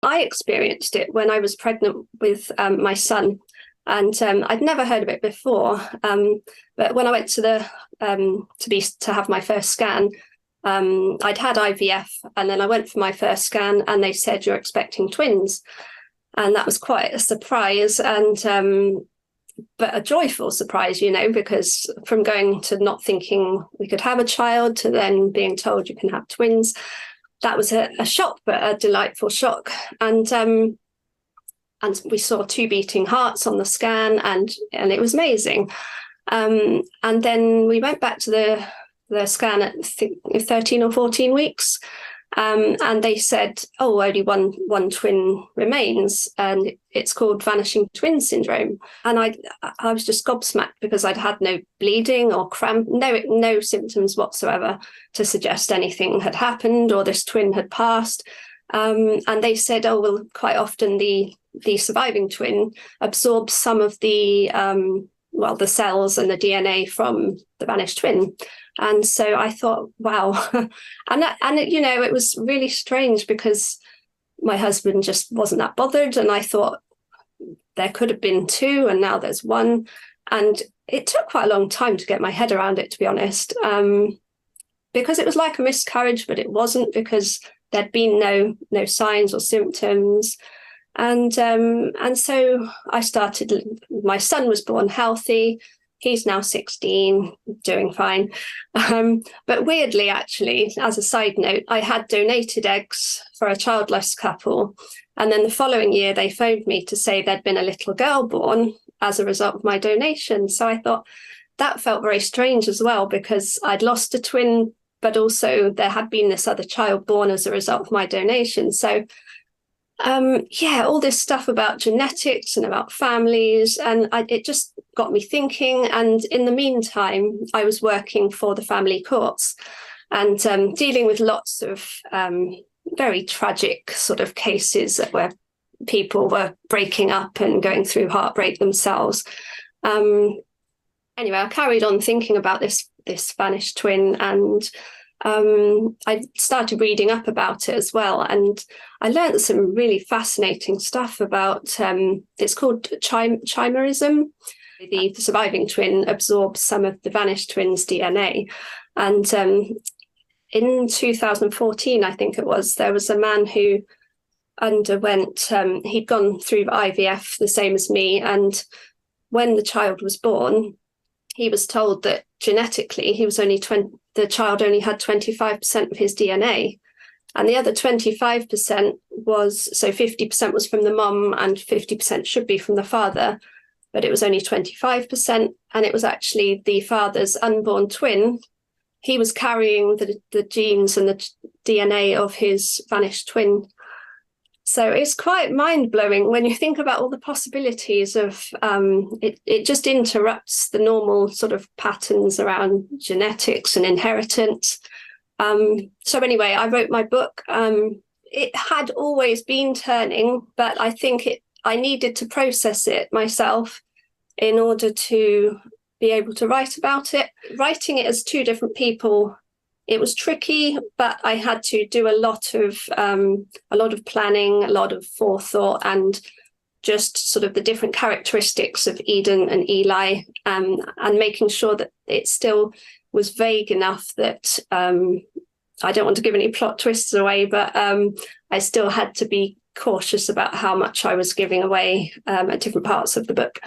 I experienced it when I was pregnant with my son, and I'd never heard of it before. But when I went to to have my first scan, I'd had IVF, and then I went for my first scan, and they said you're expecting twins, and that was quite a surprise, and but a joyful surprise, because from going to not thinking we could have a child to then being told you can have twins, that was a shock, but a delightful shock. And we saw two beating hearts on the scan, and it was amazing. And then we went back to the scan at 13 or 14 weeks, and they said, oh, only one twin remains, and it's called vanishing twin syndrome. And I was just gobsmacked, because I'd had no bleeding or cramp, no symptoms whatsoever to suggest anything had happened or this twin had passed. And they said, oh, well, quite often the surviving twin absorbs some of the cells and the DNA from the vanished twin. And so I thought, wow. and it was really strange, because my husband just wasn't that bothered. And I thought there could have been two, and now there's one. And it took quite a long time to get my head around it, to be honest, because it was like a miscarriage, but it wasn't, because there'd been no signs or symptoms. And so I started, my son was born healthy. He's now 16, doing fine. But weirdly, actually, as a side note, I had donated eggs for a childless couple. And then the following year, they phoned me to say there'd been a little girl born as a result of my donation. So I thought that felt very strange as well, because I'd lost a twin, but also there had been this other child born as a result of my donation. So all this stuff about genetics and about families, and it just got me thinking. And in the meantime, I was working for the family courts and dealing with lots of very tragic sort of cases where people were breaking up and going through heartbreak themselves. Anyway, I carried on thinking about this vanished twin, and I started reading up about it as well, and I learned some really fascinating stuff about it's called chimerism. The surviving twin absorbs some of the vanished twin's DNA. And in 2014, I think it was, there was a man who underwent, he'd gone through IVF the same as me, and when the child was born, he was told that genetically the child only had 25% of his DNA, and the other 25% was, so 50% was from the mum and 50% should be from the father, but it was only 25%, and it was actually the father's unborn twin. He was carrying the genes and the DNA of his vanished twin. So it's quite mind-blowing when you think about all the possibilities of it just interrupts the normal sort of patterns around genetics and inheritance. So anyway, I wrote my book. It had always been turning, but I think I needed to process it myself in order to be able to write about it. Writing it as two different people, it was tricky, but I had to do a lot of planning, a lot of forethought, and just sort of the different characteristics of Eden and Eli, and making sure that it still was vague enough that I don't want to give any plot twists away, but I still had to be cautious about how much I was giving away at different parts of the book.